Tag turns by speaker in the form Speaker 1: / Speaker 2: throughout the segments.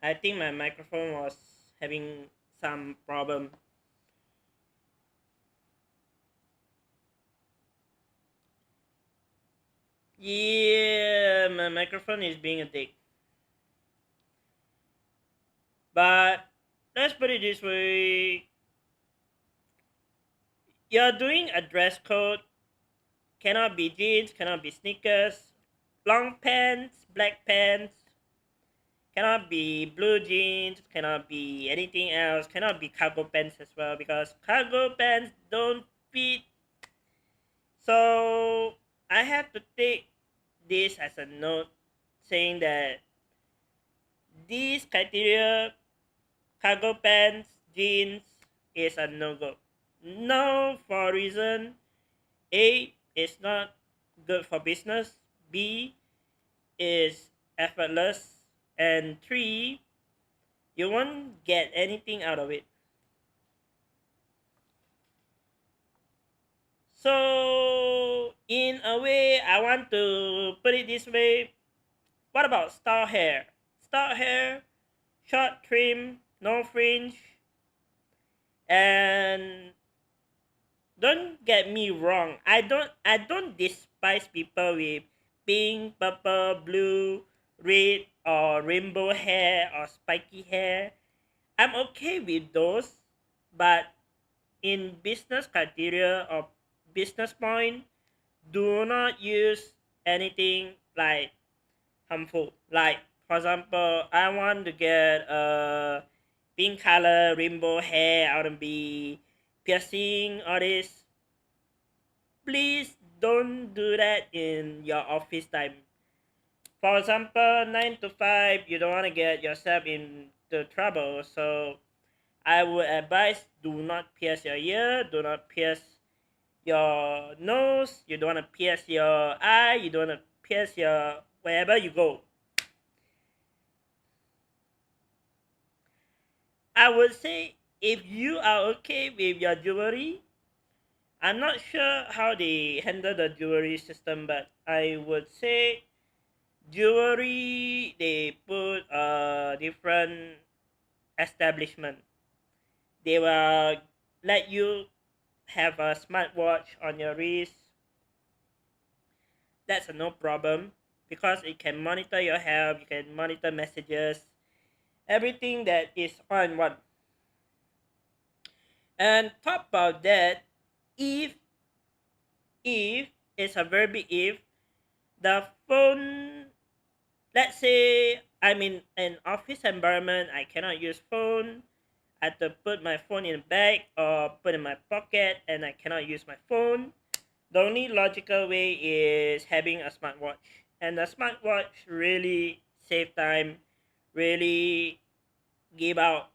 Speaker 1: I think my microphone was having some problem. Yeah, my microphone is being a dick. But let's put it this way: you're doing a dress code. Cannot be jeans, cannot be sneakers, long pants, black pants. Cannot be blue jeans, cannot be anything else, cannot be cargo pants as well because cargo pants don't fit. So I have to take this as a note saying that these criteria, cargo pants, jeans, is a no go. No, for a reason: A, is not good for business, B, is effortless, and 3, you won't get anything out of it. So, in a way, I want to put it this way: what about style hair? Style hair, short trim, no fringe, and don't get me wrong. I don't despise people with pink, purple, blue, red, or rainbow hair or spiky hair. I'm okay with those, but in business criteria or business point, do not use anything like harmful. Like, for example, I want to get a pink color rainbow hair, I want to be piercing all this. Please don't do that in your office time. For example, 9 to 5, you don't want to get yourself into trouble. So I would advise, do not pierce your ear, do not pierce your nose, you don't want to pierce your eye, you don't want to pierce your wherever you go. I would say if you are okay with your jewelry, I'm not sure how they handle the jewelry system, but I would say jewelry they put a different establishment. They will let you have a smartwatch on your wrist. That's a no problem because it can monitor your health, you can monitor messages, everything that is on one. And top about that, if if it's a very big if, the phone, let's say I'm in an office environment, I cannot use phone. I have to put my phone in a bag or put in my pocket and I cannot use my phone. The only logical way is having a smartwatch. And the smartwatch really save time, really give out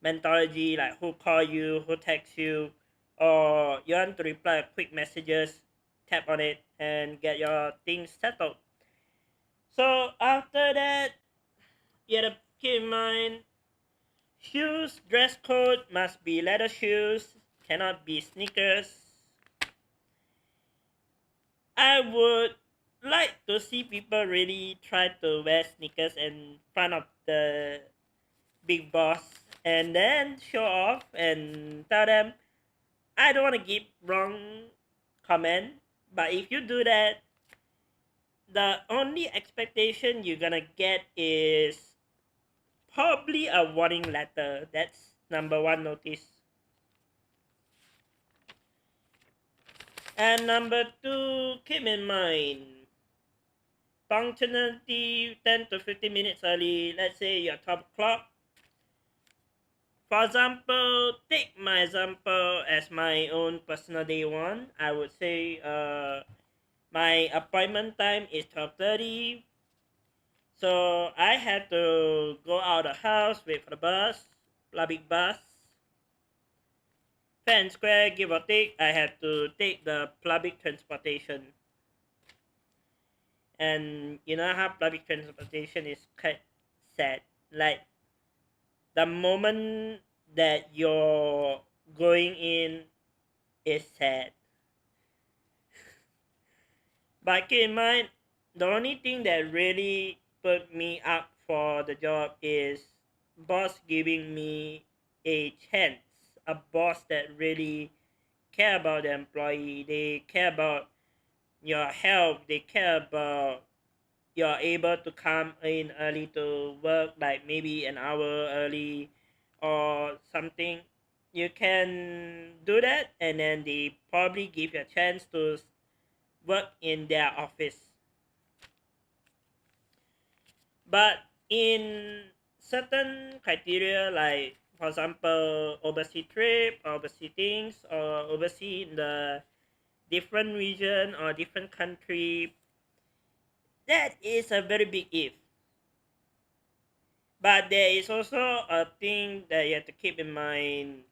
Speaker 1: methodology like who call you, who text you, or you want to reply quick messages, tap on it and get your things settled. So after that, you have to keep in mind, shoes dress code must be leather shoes, cannot be sneakers. I would like to see people really try to wear sneakers in front of the big boss and then show off and tell them, I don't want to give wrong comment, but if you do that, the only expectation you're gonna get is probably a warning letter. That's number one notice. And number two, keep in mind, punctuality 10 to 15 minutes early. Let's say your top clock. For example, take my example as my own personal day one. I would say my appointment time is 12:30. So I had to go out of the house, wait for the bus, public bus. Fair and square, give or take, I had to take the public transportation. And you know how public transportation is quite sad. Like, the moment that you're going in is sad. But keep in mind, the only thing that really put me up for the job is boss giving me a chance, a boss that really care about the employee. They care about your health. They care about you're able to come in early to work, like maybe an hour early or something. You can do that, and then they probably give you a chance to work in their office. But in certain criteria, like for example, overseas trip, overseas things, or overseas in the different region or different country, that is a very big if. But there is also a thing that you have to keep in mind.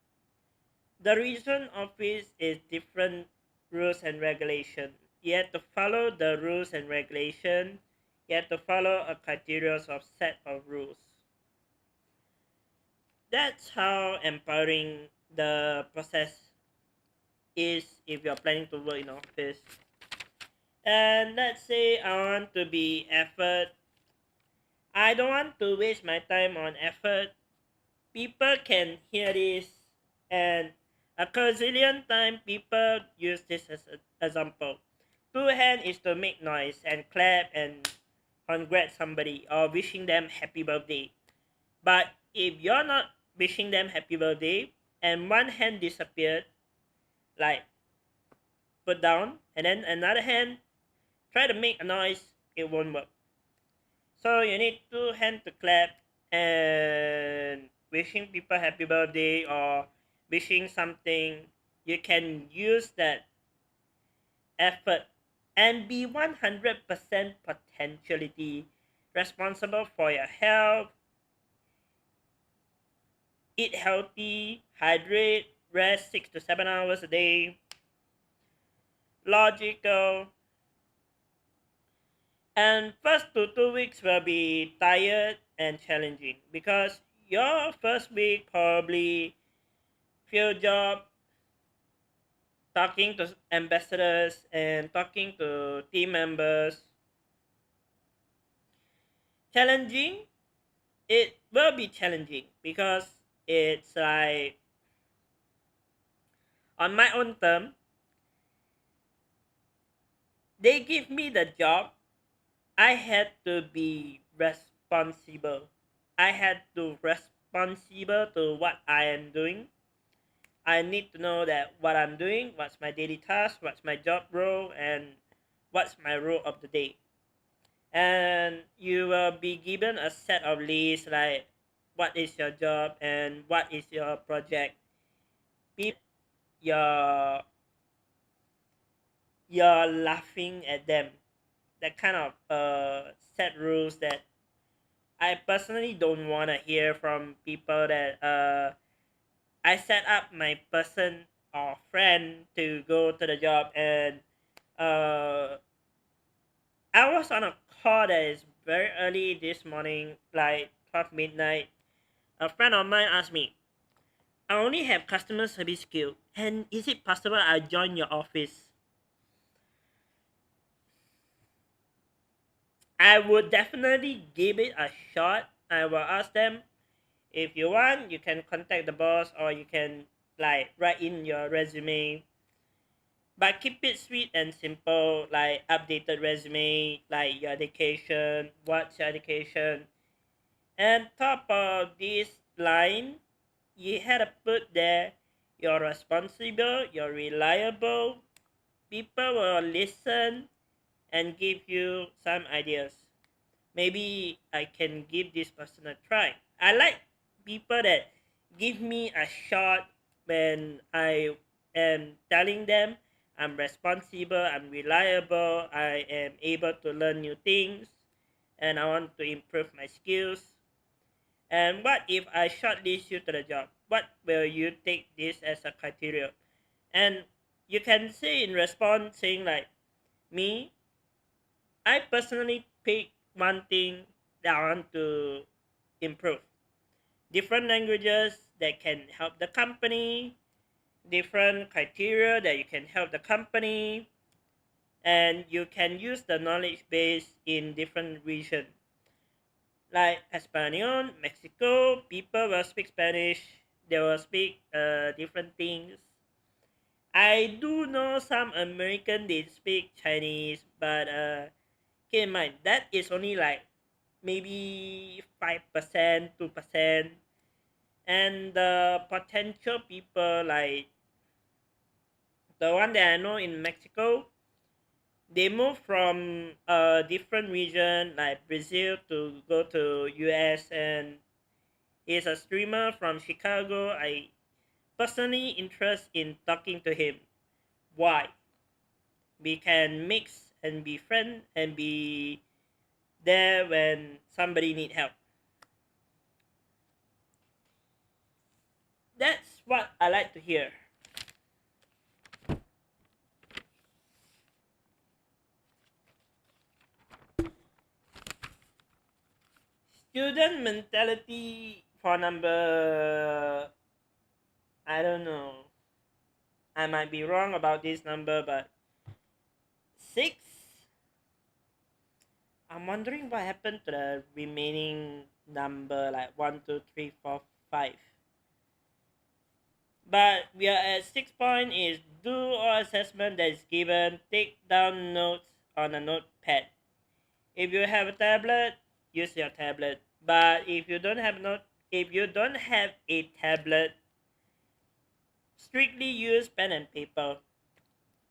Speaker 1: The region office is different rules and regulation. You have to follow the rules and regulation. You have to follow a criteria of set of rules. That's how empowering the process is if you're planning to work in office. And let's say I want to be effort. I don't want to waste my time on effort. People can hear this, and a gazillion time people use this as an example. Two hand is to make noise and clap and congrat somebody or wishing them happy birthday. But if you're not wishing them happy birthday and one hand disappeared, like put down, and then another hand try to make a noise, it won't work. So you need two hands to clap and wishing people happy birthday or wishing something. You can use that effort and be 100% potentiality responsible for your health, eat healthy, hydrate, rest 6 to 7 hours a day, logical. And first to 2 weeks will be tired and challenging because your first week probably field job, talking to ambassadors and talking to team members. Challenging, it will be challenging because it's like on my own term, they give me the job. I had to be responsible. I had to responsible to what I am doing. I need to know that what I'm doing, what's my daily task, what's my job role, and what's my role of the day. And you will be given a set of lists like what is your job and what is your project. People, you're you're laughing at them. That kind of set rules that I personally don't want to hear from people that I set up my person or friend to go to the job, and uh I was on a call that is very early this morning, like 12 midnight. A friend of mine asked me, I only have customer service skill, and is it possible I join your office? I would definitely give it a shot. I will ask them, if you want, you can contact the boss or you can like write in your resume. But keep it sweet and simple, like updated resume, like your education, what's your education. And top of this line, you had to put there, you're responsible, you're reliable, people will listen and give you some ideas. Maybe I can give this person a try. I like people that give me a shot when I am telling them I'm responsible, I'm reliable, I am able to learn new things, and I want to improve my skills. And what if I shortlist you to the job? What will you take this as a criteria? And you can say in response saying like me, I personally pick one thing that I want to improve. Different languages that can help the company, different criteria that you can help the company, and you can use the knowledge base in different region. Like Espanol, Mexico, people will speak Spanish. They will speak different things. I do know some American they speak Chinese, but keep in mind that is only like maybe 5%, 2%, and the potential people like the one that I know in Mexico, they moved from a different region like Brazil to go to US, and he's a streamer from Chicago. I personally interest in talking to him. Why? We can mix and be friend and be there when somebody need help. That's what I like to hear. Student mentality for number, I don't know. I might be wrong about this number, but six. I'm wondering what happened to the remaining number, like one, two, three, four, five. But we are at 6 point is do all assessment that is given, take down notes on a notepad. If you have a tablet, use your tablet. But if you don't have a tablet, strictly use pen and paper.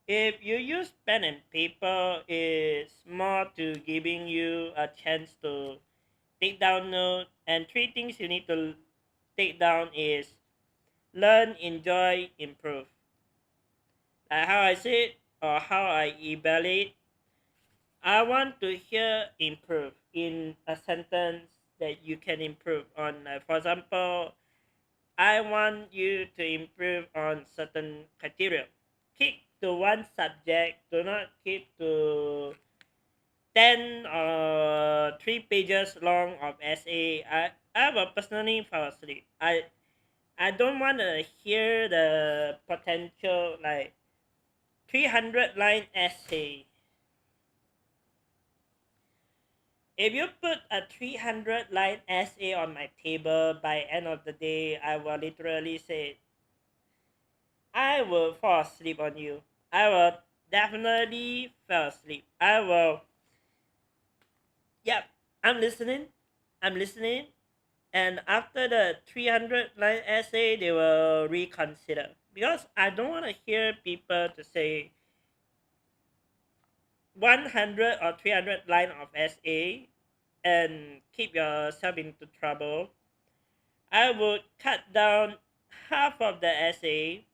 Speaker 1: If you use pen and paper, it's more to giving you a chance to take down notes. And three things you need to take down is learn, enjoy, improve. Like how I said or how I evaluate, I want to hear improve in a sentence that you can improve on. Like for example, I want you to improve on certain criteria. Keep to one subject. Do not keep to 10 or 3 pages long of essay. I will personally fall asleep. I don't want to hear the potential like 300 line essay. If you put a 300 line essay on my table, by end of the day, I will literally say, I will fall asleep on you. I will definitely fall asleep. I will, yep, I'm listening. I'm listening. And after the 300 line essay, they will reconsider. Because I don't want to hear people to say 100 or 300 line of essay and keep yourself into trouble. I would cut down half of the essay.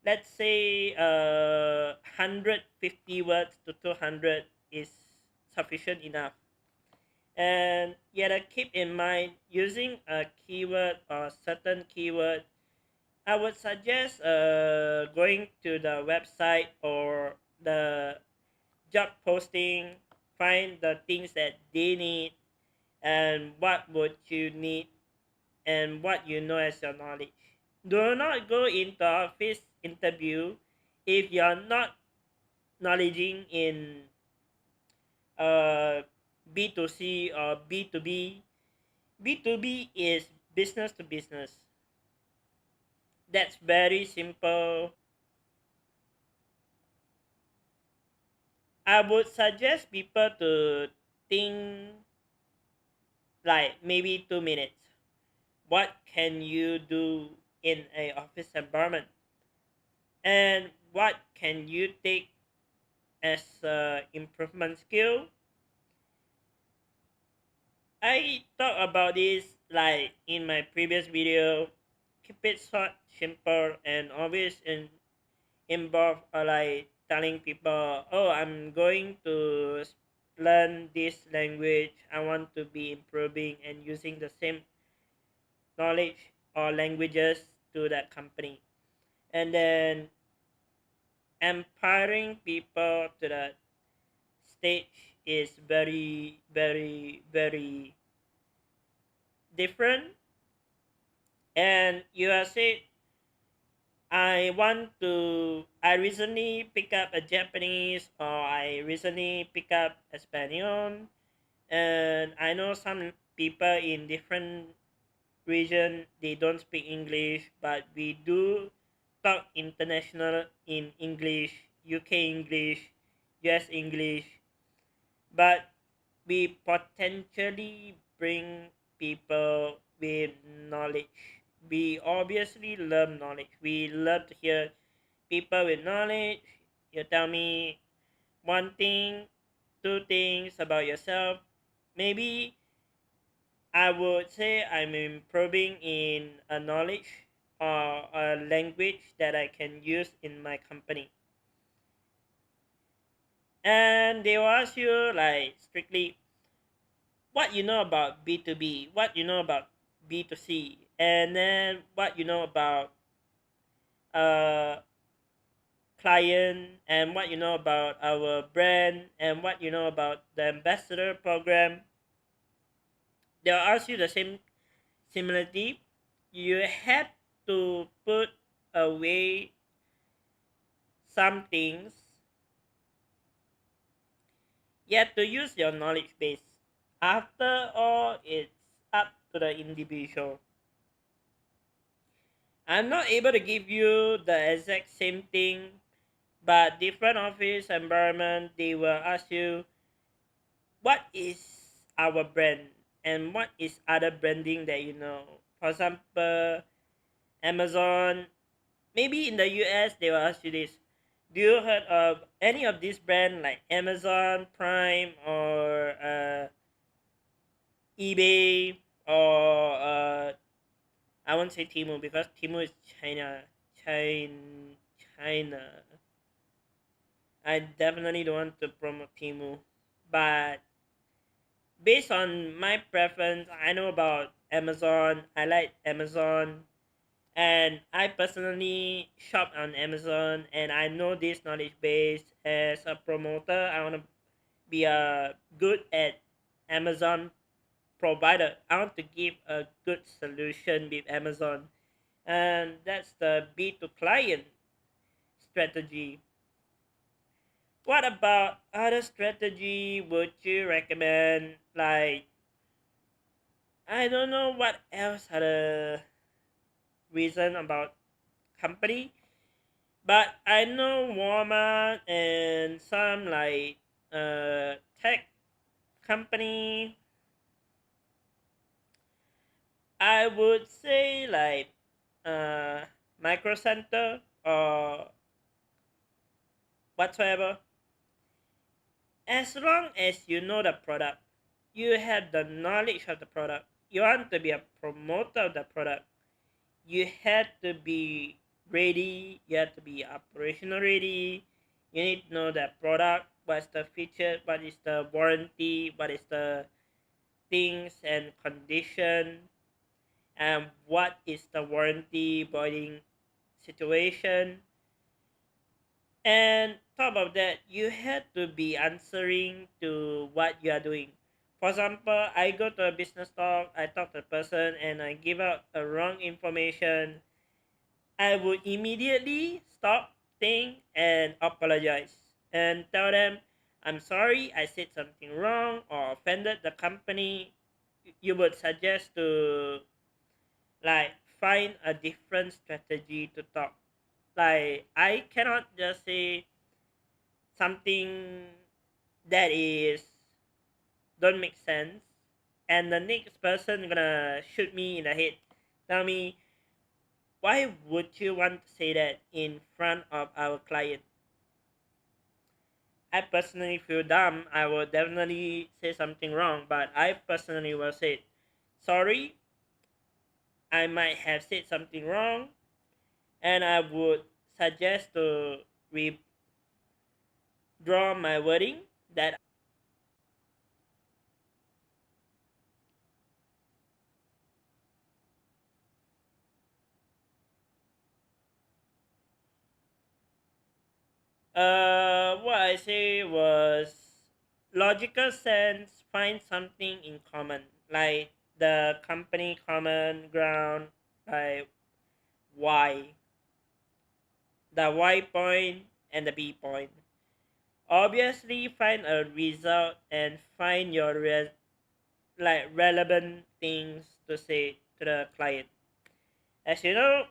Speaker 1: Let's say 150 words to 200 is sufficient enough. And yet, keep in mind using a keyword or certain keyword. I would suggest going to the website or the job posting, find the things that they need and what would you need and what you know as your knowledge. Do not go into office interview if you're not knowledging in uh, B2C or B2B. B2B is business to business. That's very simple. I would suggest people to think like maybe 2 minutes. What can you do in a office environment? And what can you take as a improvement skill? I talked about this like in my previous video. Keep it short, simple, and always involve like telling people, "Oh, I'm going to learn this language. I want to be improving and using the same knowledge or languages to that company." And then empowering people to that stage is very, very, very different. And you are said, I recently pick up a Japanese or I recently pick up Espanol And I know some people in different region they don't speak English, but we do talk international in English, UK English, US English, but we potentially bring people with knowledge. We obviously love knowledge. We love to hear people with knowledge. You tell me one thing, two things about yourself. Maybe I would say I'm improving in a knowledge or a language that I can use in my company. And they will ask you like strictly what you know about B2B, what you know about B2C, and then what you know about uh client, and what you know about our brand, and what you know about the ambassador program. They'll ask you the same similarity. You have to put away some things. You have to use your knowledge base. After all, it's up to the individual. I'm not able to give you the exact same thing, but different office environment, they will ask you what is our brand and what is other branding that you know. For example, Amazon. Maybe in the US they will ask you this. Do you heard of any of these brand like Amazon Prime or eBay or I won't say Temu because Temu is China. China. I definitely don't want to promote Temu, but based on my preference, I know about Amazon. I like Amazon, and I personally shop on Amazon, and I know this knowledge base as a promoter. I want to be good at Amazon provider. I want to give a good solution with Amazon, and that's the B to client strategy. What about other strategy would you recommend? Like I don't know what else are the reason about company, but I know Walmart and some like tech company. I would say like uh Micro Center or whatsoever. As long as you know the product, you have the knowledge of the product, you want to be a promoter of the product, you have to be ready, you have to be operational ready, you need to know the product, what's the feature, what is the warranty, what is the things and condition, and what is the warranty voiding situation. And top of that, you had to be answering to what you are doing. For example, I go to a business talk, I talk to a person, and I give out a wrong information. I would immediately stop, think, and apologize and tell them, I'm sorry, I said something wrong or offended the company. You would suggest to like find a different strategy to talk. Like I cannot just say something that is don't make sense and the next person gonna shoot me in the head, tell me why would you want to say that in front of our client. I personally feel dumb. I will definitely say something wrong, but I personally will say sorry, I might have said something wrong, and I would suggest to withdraw my wording that what I say was logical sense, find something in common, like the company common ground, like why, the Y point and the B point. Obviously, find a result and find your like relevant things to say to the client. As you know,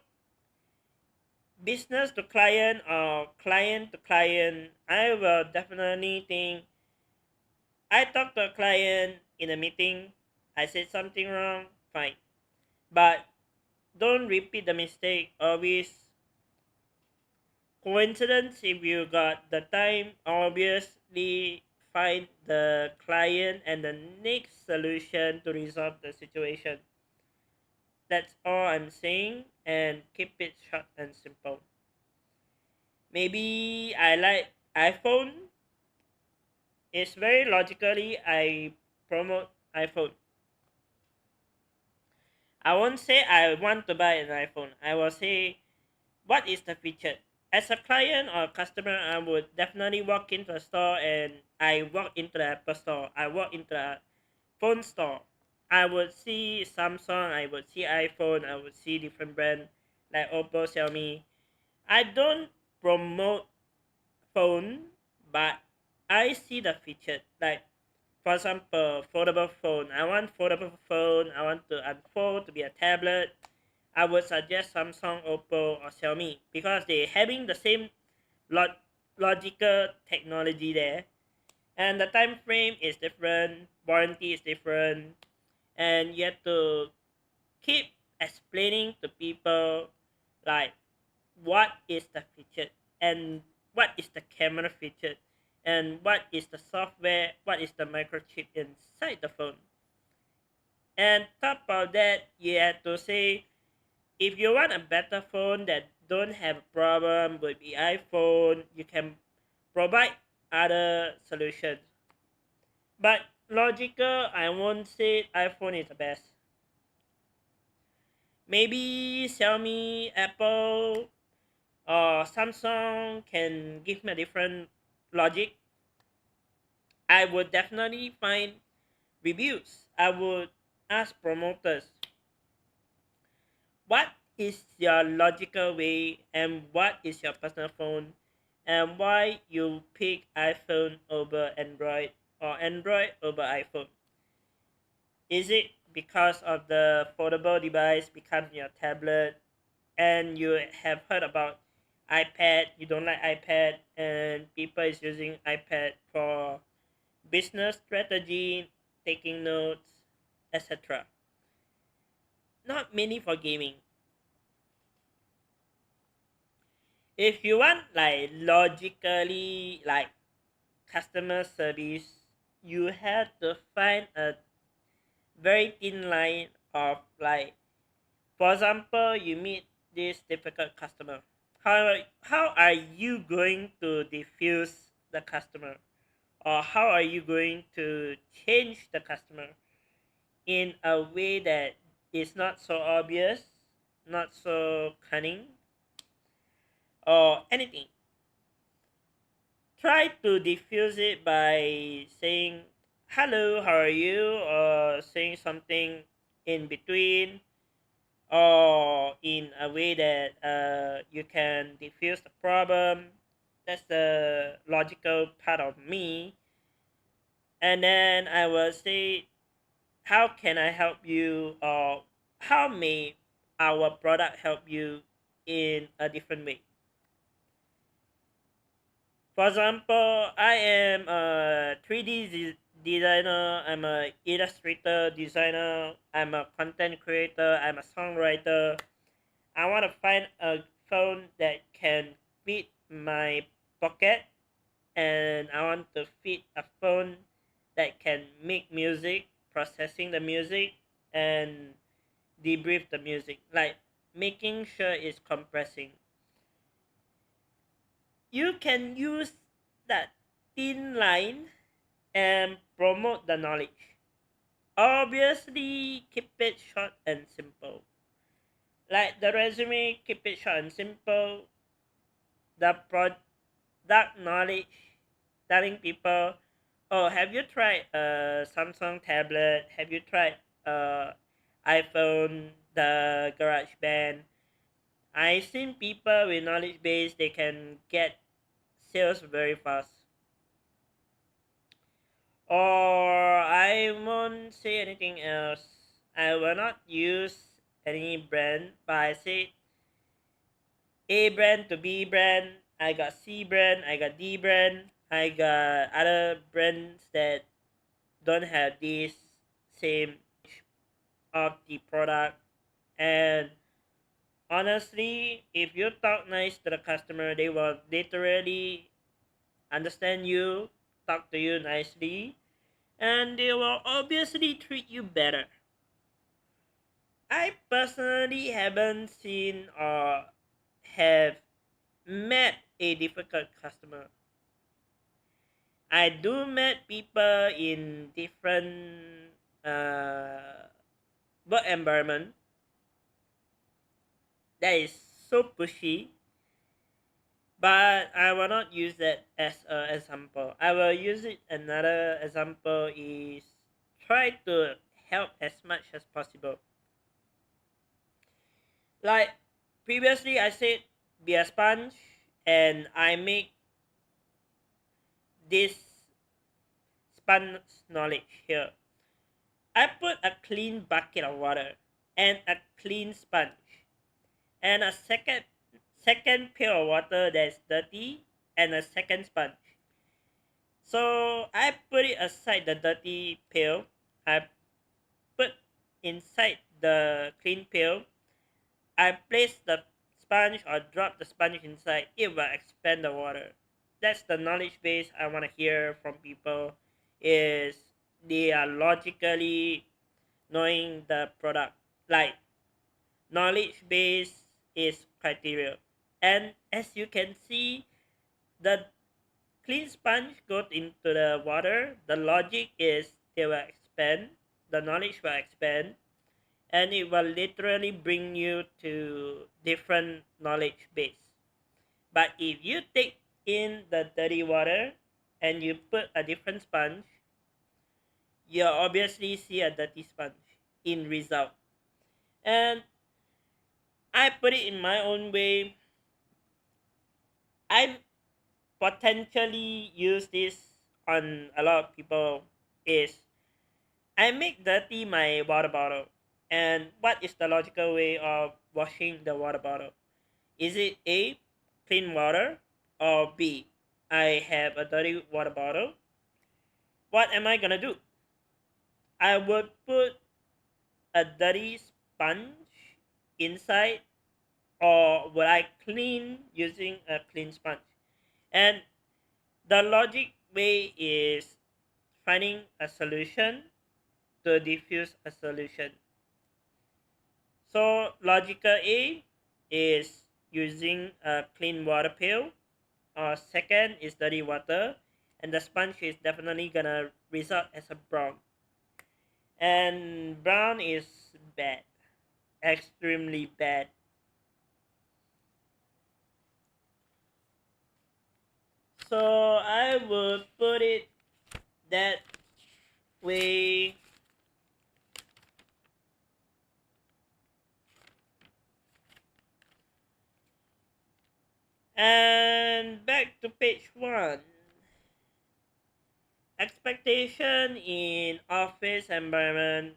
Speaker 1: business to client or client to client, I will definitely think I talked to a client in a meeting, I said something wrong, fine. But don't repeat the mistake. Always coincidence if you got the time, obviously find the client and the next solution to resolve the situation. That's all I'm saying, and keep it short and simple. Maybe I like iPhone. It's very logically I promote iPhone. I won't say I want to buy an iPhone. I will say what is the feature. As a client or customer, I would definitely walk into a store and I walk into the Apple store. I walk into a phone store. I would see Samsung, I would see iPhone, I would see different brand like Oppo, Xiaomi. I don't promote phone, but I see the feature. Like for example, foldable phone. I want foldable phone. I want to unfold to be a tablet. I would suggest Samsung, Oppo, or Xiaomi because they having the same logical technology there, and the time frame is different, warranty is different, and you have to keep explaining to people like what is the feature and what is the camera feature and what is the software, what is the microchip inside the phone. And top of that, you have to say if you want a better phone that don't have problem with the iPhone, you can provide other solutions. But logical, I won't say iPhone is the best. Maybe Xiaomi, Apple, or Samsung can give me a different logic. I would definitely find reviews. I would ask promoters what is your logical way and what is your personal phone and why you pick iPhone over Android or Android over iPhone. Is it because of the foldable device become your tablet and you have heard about iPad, you don't like iPad and people is using iPad for business strategy, taking notes, etc. Not many for gaming. If you want like logically like customer service, you have to find a very thin line of like for example you meet this difficult customer. How are you going to diffuse the customer? Or how are you going to change the customer in a way that is not so obvious, not so cunning, or anything? Try to diffuse it by saying hello, how are you, or saying something in between, or in a way that you can diffuse the problem. That's the logical part of me. And then I will say, how can I help you, or how may our product help you in a different way? For example, I am a 3D designer, I'm a illustrator designer, I'm a content creator, I'm a songwriter. I want to find a phone that can fit my pocket, and I want to fit a phone that can make music, processing the music, and debrief the music, like making sure it's compressing. You can use that thin line and promote the knowledge. Obviously, keep it short and simple. Like the resume, keep it short and simple. The product knowledge, telling people, oh, have you tried a Samsung tablet? Have you tried iPhone, the GarageBand? I seen people with knowledge base, they can get sales very fast. Or I won't say anything else. I will not use any brand, but I say A brand to B brand. I got C brand, I got D brand, I got other brands that don't have this same of the product. And honestly, if you talk nice to the customer, they will literally understand you, talk to you nicely, and they will obviously treat you better. I personally haven't seen or have met a difficult customer. I do met people in different uh, work environment that is so pushy, but I will not use that as an example. I will use it another example is try to help as much as possible. Like previously I said be a sponge and I make this sponge knowledge here. I put a clean bucket of water and a clean sponge and a second pail of water that's dirty and a second sponge. So I put it aside the dirty pail. I put inside the clean pail. I place the sponge or drop the sponge inside. It will expand the water. That's the knowledge base I want to hear from people. Is they are logically knowing the product. Like knowledge base is criteria. And as you can see, the clean sponge goes into the water. The logic is they will expand, the knowledge will expand, and it will literally bring you to different knowledge base. But if you take in the dirty water and you put a different sponge, you obviously see a dirty sponge in result. And I put it in my own way. I potentially use this on a lot of people is I make dirty my water bottle. And what is the logical way of washing the water bottle? Is it A, clean water, or B, I have a dirty water bottle? What am I gonna do? I would put a dirty sponge inside, or would I clean using a clean sponge? And the logic way is finding a solution to diffuse a solution. So logical A is using a clean water pail. Second is dirty water, and the sponge is definitely gonna result as a brown. And brown is bad, extremely bad. So I would put it that way. And back to page one. Expectation in office environment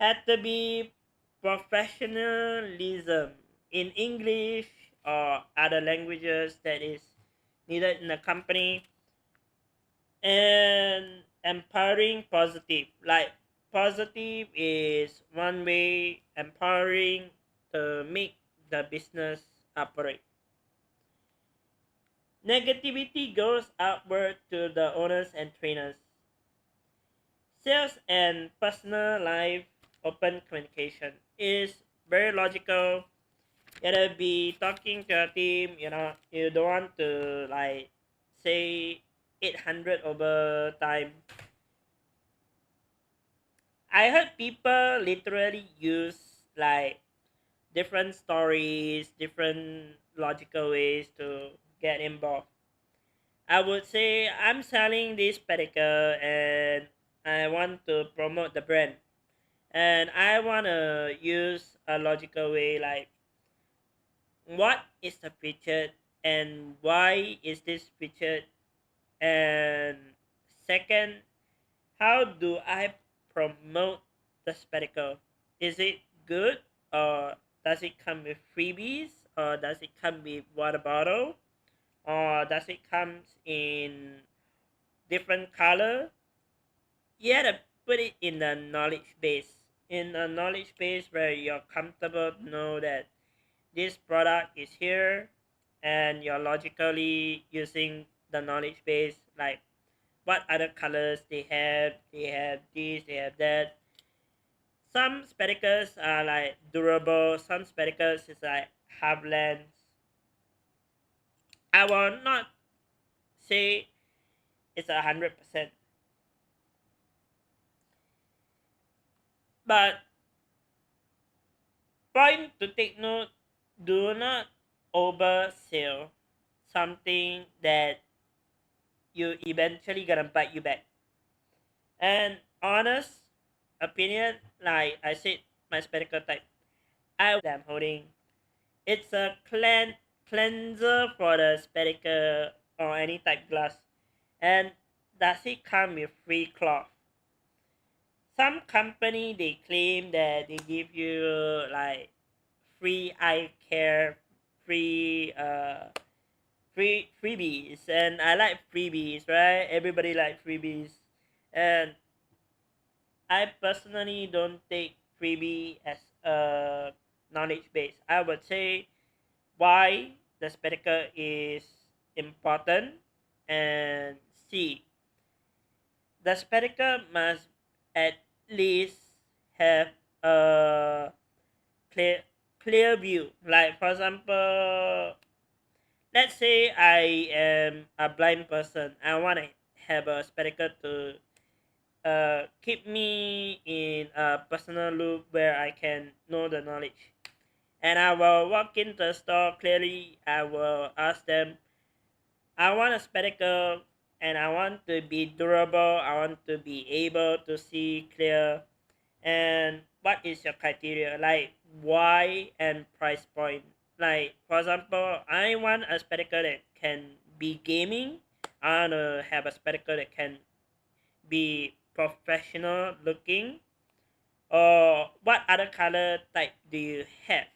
Speaker 1: had to be professionalism in English or other languages that is needed in a company, and empowering positive. Like positive is one way, empowering to make the business operate. Negativity goes outward to the owners and trainers. Sales and personal life open communication is very logical. It'll be talking to a team, you don't want to like say 800 over time. I heard people literally use like different stories, different logical ways to get involved. I would say I'm selling this pedicure and I want to promote the brand. And I want to use a logical way like what is the feature and why is this featured and Second, how do I promote the spectacle? Is it good, or does it come with freebies, or does it come with water bottle, or does it comes in different color? You have to put it in the knowledge base. In a knowledge base where you're comfortable to know that this product is here, and you're logically using the knowledge base, like what other colors they have this, they have that. Some spectacles are like durable, some spectacles is like half lens. I will not say it's 100%, but point to take note: do not oversell something that you eventually gonna bite you back. And honest opinion, like I said, my spectacle type, that I'm holding, it's a cleanser for the spectacle or any type glass. And does it come with free cloth? Some company they claim that they give you like free eye care, free freebies, and I like freebies, right? Everybody like freebies, and I personally don't take freebie as a knowledge base. I would say why the spectacle is important, and C, the spectacle must at least have a clear clear view. Like for example, let's say I am a blind person. I want to have a spectacle to keep me in a personal loop where I can know the knowledge. And I will walk into the store clearly. I will ask them, I want a spectacle, and I want to be durable. I want to be able to see clear. And what is your criteria? Like why and price point. Like for example, I want a spectacle that can be gaming. I want to have a spectacle that can be professional looking. Or what other color type do you have?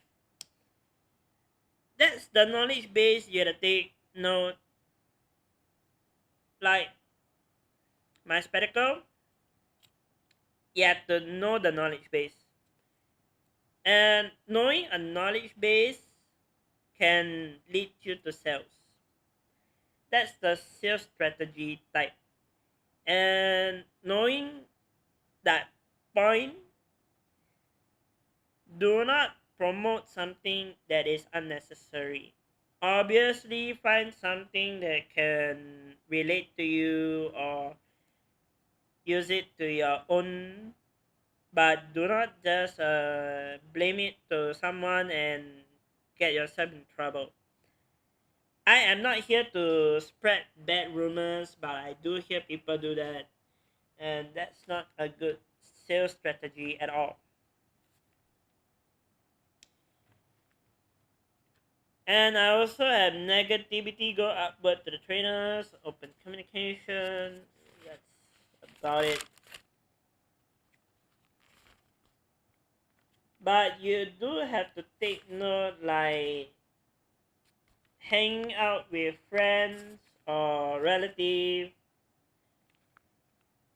Speaker 1: That's the knowledge base you have to take note. Like my spectacle, you have to know the knowledge base. And knowing a knowledge base can lead you to sales. That's the sales strategy type. And knowing that point, do not promote something that is unnecessary. Obviously, find something that can relate to you or use it to your own, but do not just blame it to someone and get yourself in trouble. I am not here to spread bad rumors, but I do hear people do that, and that's not a good sales strategy at all. And I also have negativity go upward to the trainers, open communication. That's about it. But you do have to take note, like hang out with friends or relatives.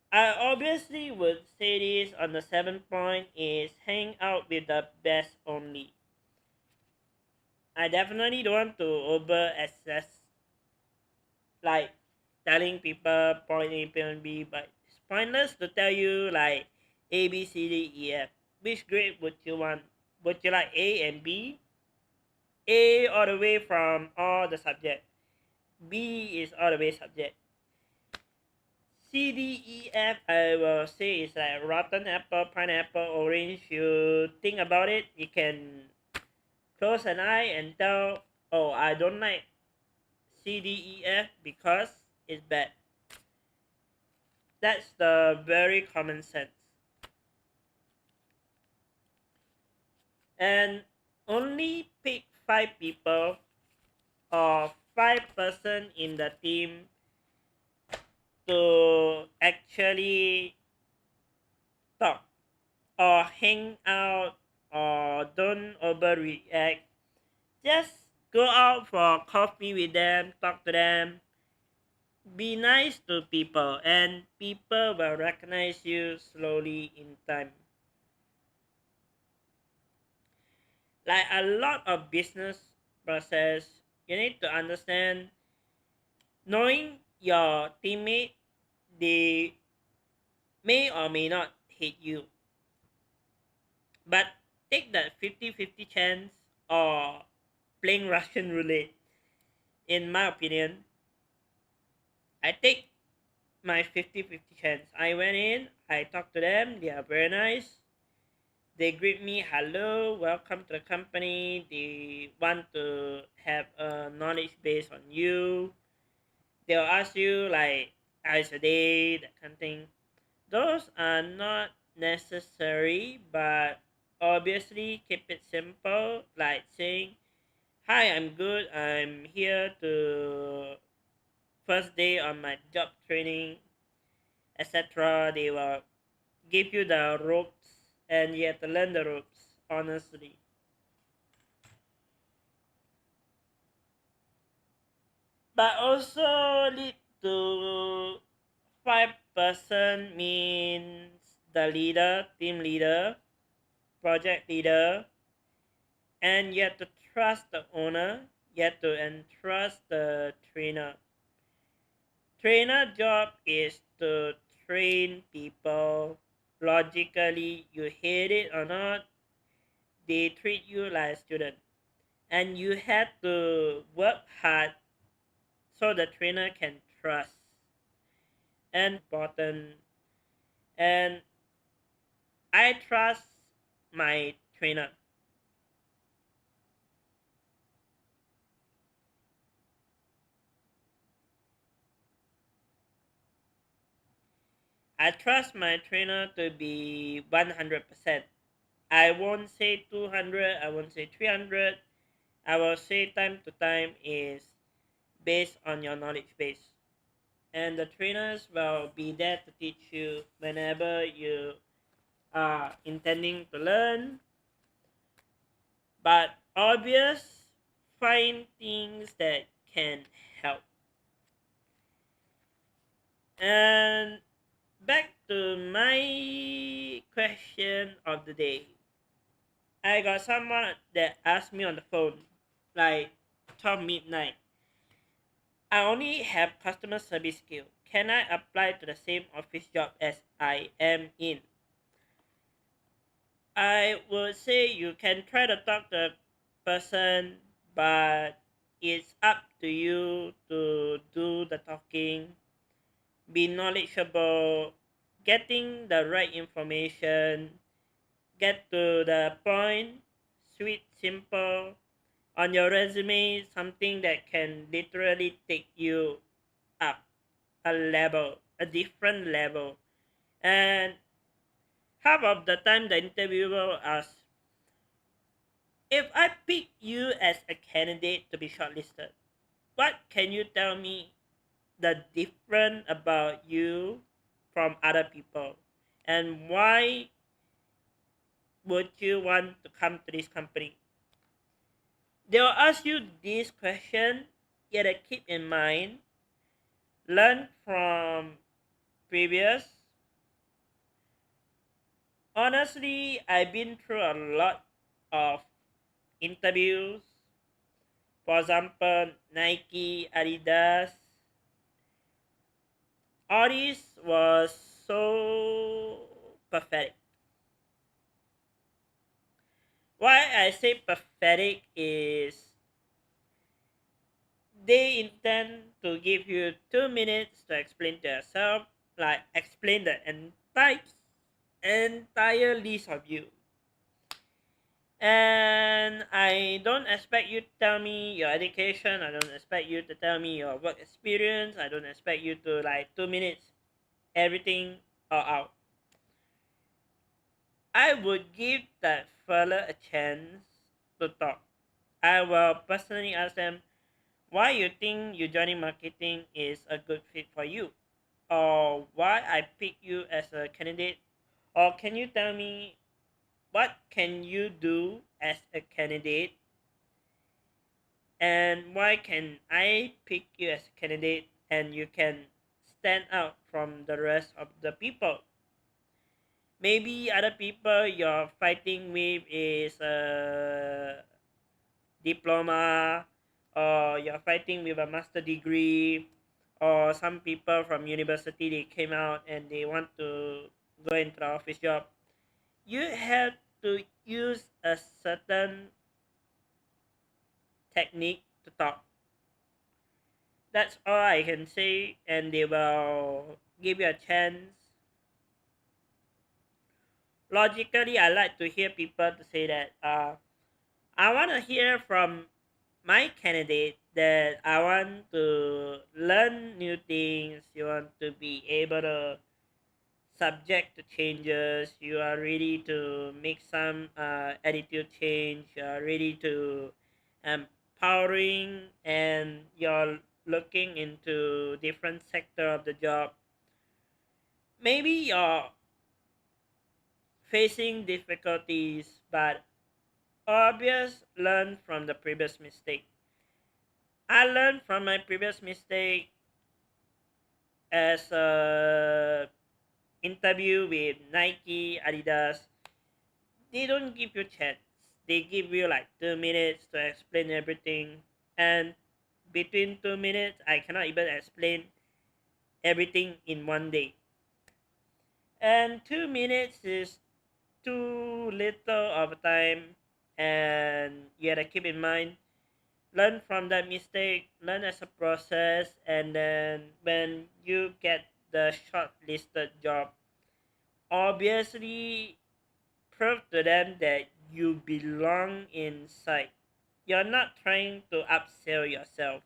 Speaker 1: I obviously would say this on the 7th point is hang out with the best only. I definitely don't want to over assess, like telling people point A, point B, but it's pointless to tell you like A, B, C, D, E, F. Which grade would you want? Would you like A and B? A all the way from all the subject. B is all the way subject. C, D, E, F, I will say is like rotten apple, pineapple, orange. You think about it, you can close an eye and tell, oh, I don't like C, D, E, F because it's bad. That's the very common sense. And only pick 5 people or 5 person in the team to actually talk or hang out or don't overreact. Just go out for coffee with them, talk to them, be nice to people, and people will recognize you slowly in time. Like a lot of business process, you need to understand knowing your teammate, they may or may not hate you, but take that 50-50 chance or playing Russian roulette. In my opinion, I take my 50-50 chance. I went in, I talked to them, they are very nice. They greet me, hello, welcome to the company. They want to have a knowledge base on you. They'll ask you like how's a day, that kind of thing. Those are not necessary, but obviously keep it simple, like saying, hi, I'm good, I'm here to first day on my job training, etc. They will give you the ropes and you have to learn the ropes, honestly. But also lead to 5% means the leader, team leader, project leader, and you have to trust the owner, you have to entrust the trainer. Trainer job is to train people logically, you hate it or not, they treat you like a student. And you have to work hard so the trainer can trust. And important. And I trust my trainer. I trust my trainer to be 100%. I won't say 200, I won't say 300. I will say time to time is based on your knowledge base. And the trainers will be there to teach you whenever you are intending to learn. But obvious, find things that can help. And back to my question of the day. I got someone that asked me on the phone, like 12 midnight. I only have customer service skill. Can I apply to the same office job as I am in? I would say you can try to talk to the person, but it's up to you to do the talking, be knowledgeable, getting the right information, get to the point, sweet, simple. On your resume, something that can literally take you up a level, a different level. And half of the time, the interviewer asks, if I pick you as a candidate to be shortlisted, what can you tell me the different about you from other people? And why would you want to come to this company? They will ask you this question, yet keep in mind, learn from previous. Honestly, I've been through a lot of interviews. For example, Nike, Adidas. All this was so pathetic. Why I say pathetic is they intend to give you 2 minutes to explain to yourself, like explain the entire list of you. And I don't expect you to tell me your education. I don't expect you to tell me your work experience. I don't expect you to like 2 minutes everything all out. I would give that fella a chance to talk. I will personally ask them why you think you joining marketing is a good fit for you. or why I pick you as a candidate? Or can you tell me what can you do as a candidate and why can I pick you as a candidate and you can stand out from the rest of the people? Maybe other people you're fighting with is a diploma, or you're fighting with a master degree, or some people from university they came out and they want to go into the office job. You have to use a certain technique to talk. That's all I can say, and they will give you a chance. Logically, I like to hear people to say that I want to hear from my candidate that I want to learn new things. You want to be able to subject to changes. You are ready to make some attitude change. You are ready to empowering, and you're looking into different sector of the job. Maybe you're facing difficulties, but obvious learn from the previous mistake. I learned from my previous mistake as a interview with Nike, Adidas. They don't give you chance. They give you like 2 minutes to explain everything, and between 2 minutes, I cannot even explain everything in one day. And 2 minutes is too little of a time, and you gotta keep in mind learn from that mistake, learn as a process, and then when you get the shortlisted job, obviously prove to them that you belong inside. You're not trying to upsell yourself.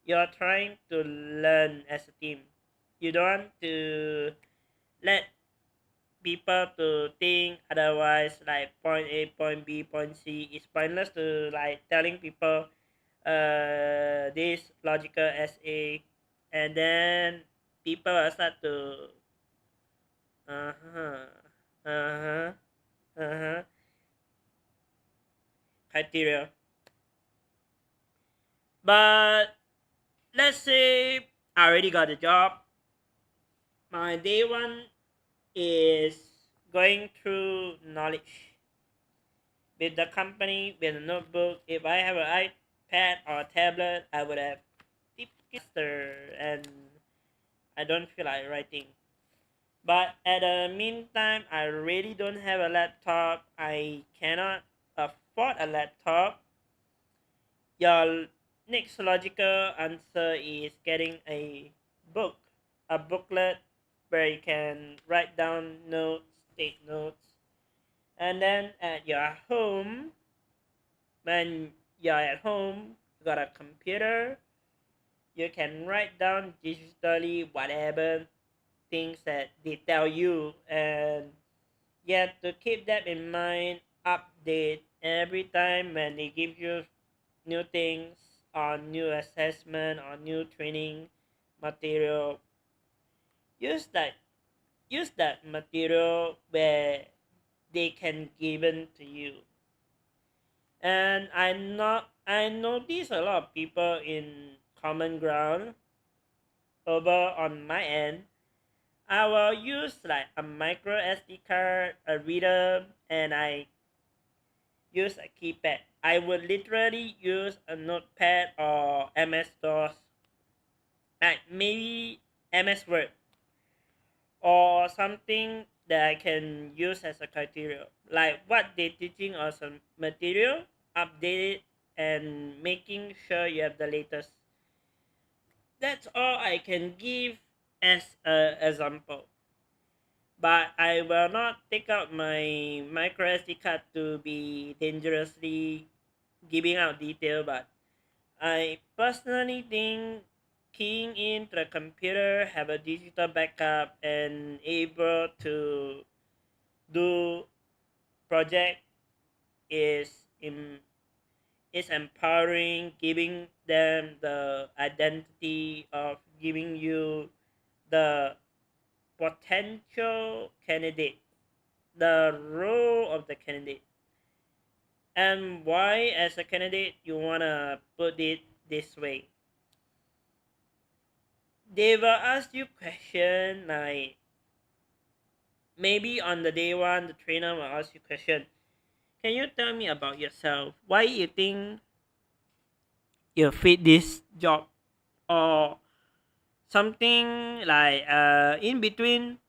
Speaker 1: You're trying to learn as a team. You don't want to let people to think otherwise, like point A, point B, point C. It's pointless to like telling people this logical SA, and then people will start to uh-huh, uh-huh, uh-huh, criteria. But let's say I already got a job. My day one is going through knowledge with the company, with a notebook. If I have an iPad or a tablet, I would have tipped faster, and I don't feel like writing. But at the meantime, I really don't have a laptop. I cannot afford a laptop. Your next logical answer is getting a book, a booklet where you can write down notes, take notes, and then at your home, when you're at home, you got a computer, you can write down digitally whatever things that they tell you, and you have to keep that in mind, update every time when they give you new things or new assessment or new training material. Use that use that material where they can given to you. And I notice a lot of people in common ground over on my end. I will use like a micro SD card, a reader, and I use a keypad. I would literally use a notepad or MS DOS, like maybe MS Word, or something that I can use as a criteria. Like what they teaching as a material, update it, and making sure you have the latest. That's all I can give as an example. But I will not take out my micro SD card to be dangerously giving out detail, but I personally think keying into the computer, have a digital backup, and able to do project is is empowering, giving them the identity of giving you the potential candidate, the role of the candidate, and why, as a candidate, you want to put it this way. They will ask you question like, maybe on the day one, the trainer will ask you question. Can you tell me about yourself? Why you think you fit this job? Or something like in between,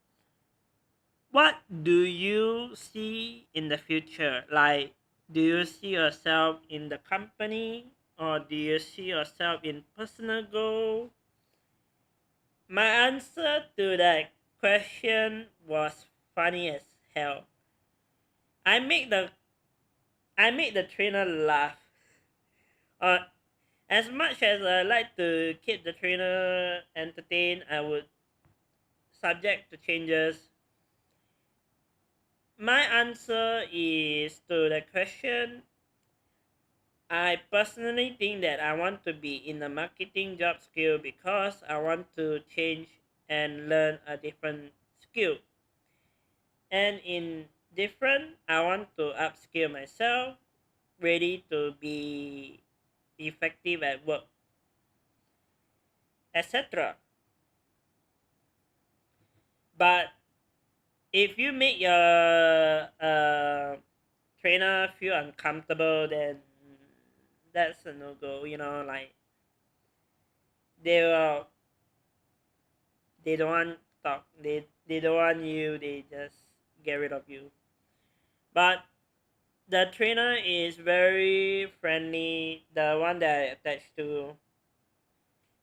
Speaker 1: what do you see in the future? Like, do you see yourself in the company, or do you see yourself in personal goal? My answer to that question was funny as hell. I make the I made the trainer laugh. Uh, as much as I like to keep the trainer entertained, I would subject to changes. My answer is to the question. I personally think that I want to be in a marketing job skill because I want to change and learn a different skill. And in different, I want to upskill myself, ready to be effective at work, etc. But if you make your trainer feel uncomfortable, then that's a no go. Like they will, they don't want to talk. They don't want you. They just get rid of you. But the trainer is very friendly. The one that I attached to,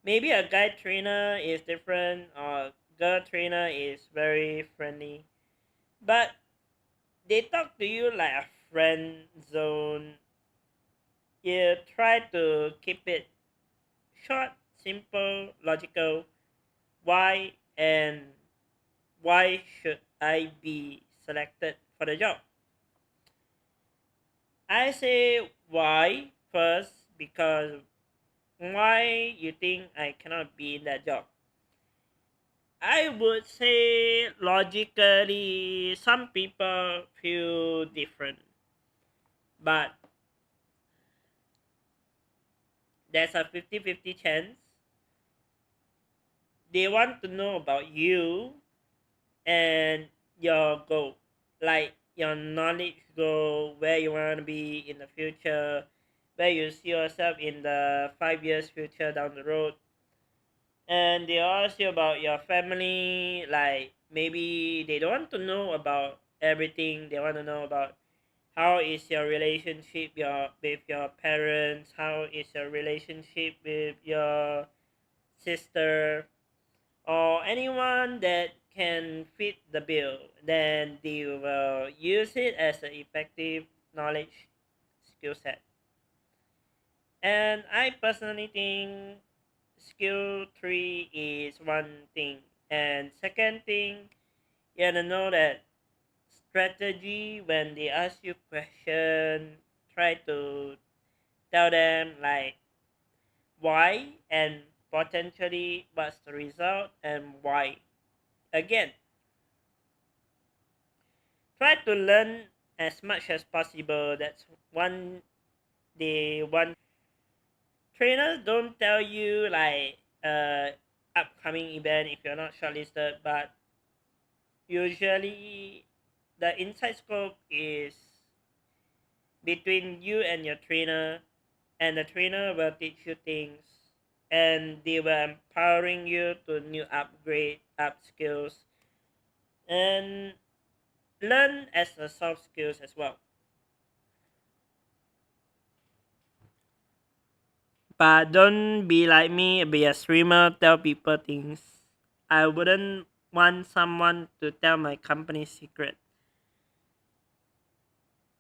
Speaker 1: maybe a guy trainer is different, or girl trainer is very friendly. But they talk to you like a friend zone. You try to keep it short, simple, logical. Why and why should I be selected for the job? I say why first, because why you think I cannot be in that job? I would say logically some people feel different, but there's a 50-50 chance they want to know about you and your goal, like your knowledge goal, where you want to be in the future, where you see yourself in the 5 years future down the road. And they ask you about your family, like maybe they don't want to know about everything. They want to know about how is your relationship with your parents, how is your relationship with your sister, or anyone that can fit the bill. Then they will use it as an effective knowledge skill set. And I personally think skill three is one thing. And second thing, you gotta know that strategy, when they ask you question, try to tell them like why, and potentially what's the result and why. Again, try to learn as much as possible. That's one they want. Trainers don't tell you like upcoming event if you're not shortlisted, but usually the inside scope is between you and your trainer, and the trainer will teach you things, and they will empowering you to new upgrade up skills and learn as a soft skills as well. But don't be like me, be a streamer, tell people things. I wouldn't want someone to tell my company secret.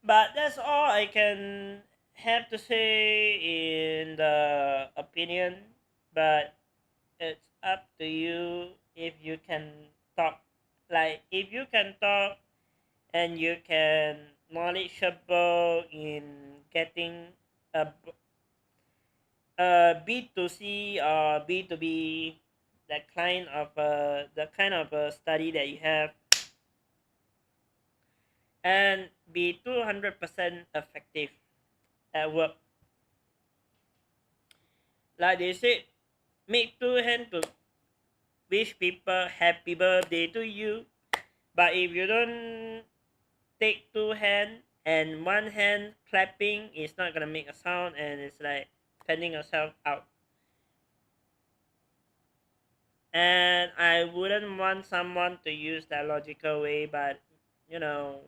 Speaker 1: But that's all I can have to say in the opinion. But it's up to you if you can talk. Like, if you can talk and you can knowledgeable in getting a B2C or B2B the kind of study that you have, and be 200% effective at work. Like they said, make two hands to wish people happy birthday to you. But if you don't take two hands and one hand clapping, it's not gonna make a sound, and it's like fanning yourself out. And I wouldn't want someone to use that logical way, but you know,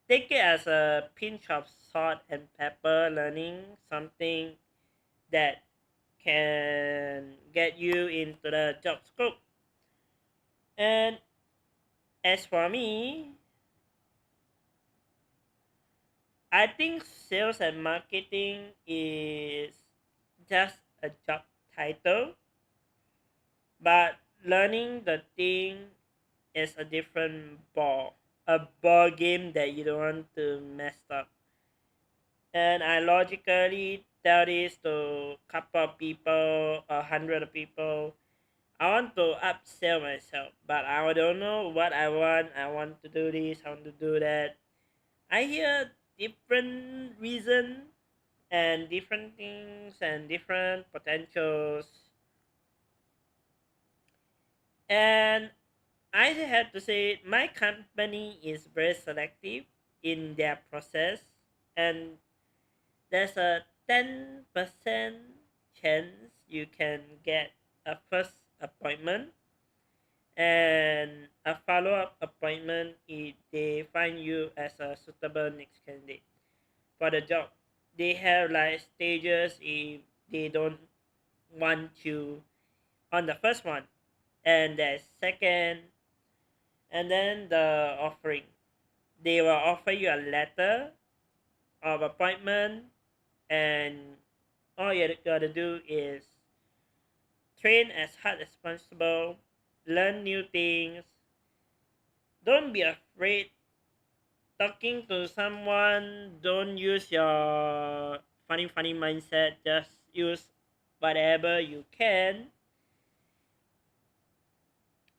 Speaker 1: take it as a pinch of salt and pepper, learning something that can get you into the job scope. And as for me, I think sales and marketing is just a job title, but learning the thing is a ball game that you don't want to mess up. And I logically tell this to couple of people, 100 people. I want to upsell myself, but I don't know what I want. I want to do this, I want to do that. I hear different reason and different things and different potentials. And I have to say my company is very selective in their process, and there's a 10% chance you can get a first appointment and a follow-up appointment if they find you as a suitable next candidate for the job. They have like stages if they don't want you on the first one, and the second, and then the offering. They will offer you a letter of appointment, and all you gotta do is train as hard as possible, learn new things. Don't be afraid talking to someone. Don't use your funny mindset. Just use whatever you can.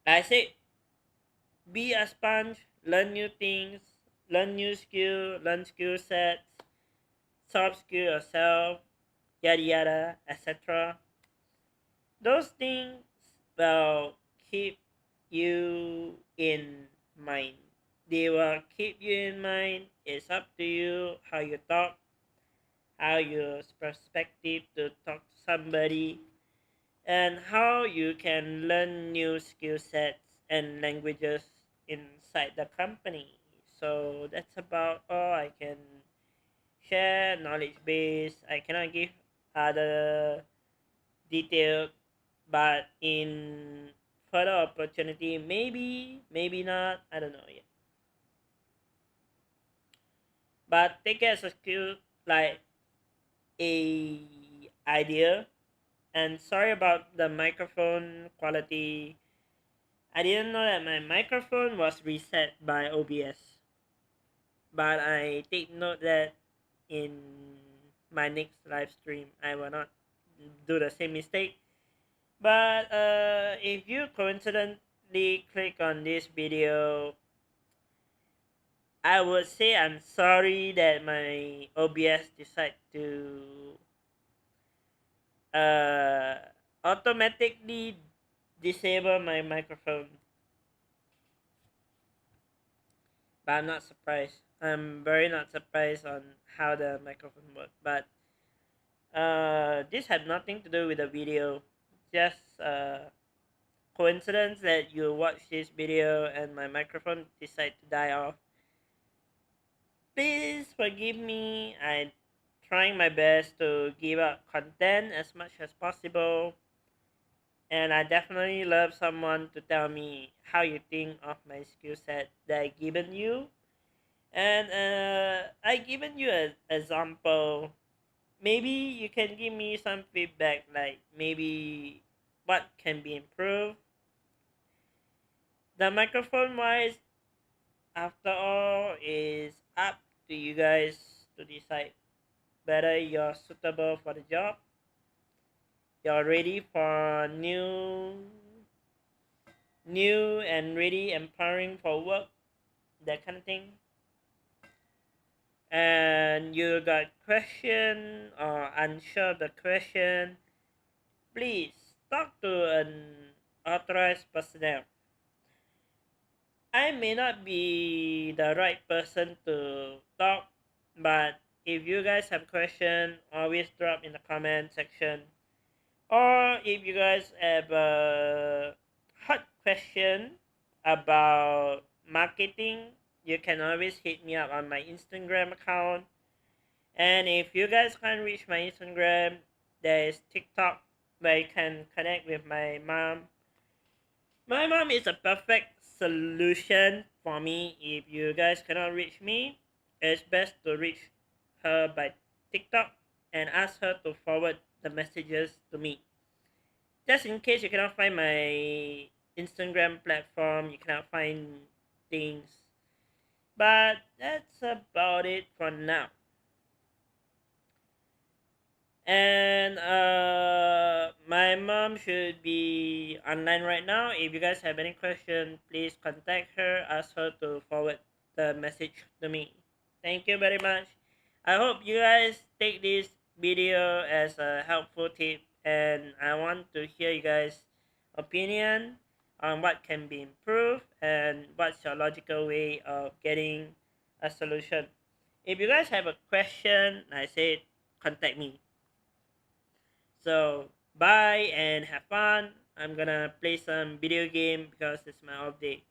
Speaker 1: Like I said, be a sponge, learn new things, learn new skill, learn skill sets, soft skill yourself, yada yada, etc. Those things will keep you in mind. They will keep you in mind. It's up to you how you talk, how you perspective to talk to somebody, and how you can learn new skill sets and languages inside the company. So that's about all I can share. Knowledge base. I cannot give other detail, but in further opportunity, maybe not. I don't know yet. But take it as a skill, like a idea. And sorry about the microphone quality. I didn't know that my microphone was reset by OBS, but I take note that in my next live stream I will not do the same mistake. But if you coincidentally click on this video, I would say I'm sorry that my OBS decided to uh, automatically disable my microphone. But I'm not surprised. I'm very not surprised on how the microphone works. But this had nothing to do with the video. Just coincidence that you watch this video and my microphone decide to die off. Please forgive me. I'm trying my best to give out content as much as possible. And I definitely love someone to tell me how you think of my skill set that I given you. And I given you an example. Maybe you can give me some feedback, like maybe what can be improved. The microphone wise, after all, is up to you guys to decide whether you're suitable for the job. you're ready for new and ready, empowering for work, that kind of thing, and you got question or unsure of the question, please talk to an authorized personnel. I may not be the right person to talk, but if you guys have question, always drop in the comment section. Or if you guys have a hot question about marketing, you can always hit me up on my Instagram account. And if you guys can't reach my Instagram, there is TikTok where you can connect with my mom. My mom is a perfect solution for me. If you guys cannot reach me, it's best to reach her by TikTok and ask her to forward the messages to me. Just in case you cannot find my Instagram platform, you cannot find things. But that's about it for now. And my mom should be online right now. If you guys have any question, please contact her. Ask her to forward the message to me. Thank you very much. I hope you guys take this video as a helpful tip, and I want to hear you guys' opinion on what can be improved and what's your logical way of getting a solution. If you guys have a question, I said contact me. So bye and have fun. I'm gonna play some video game because it's my off day.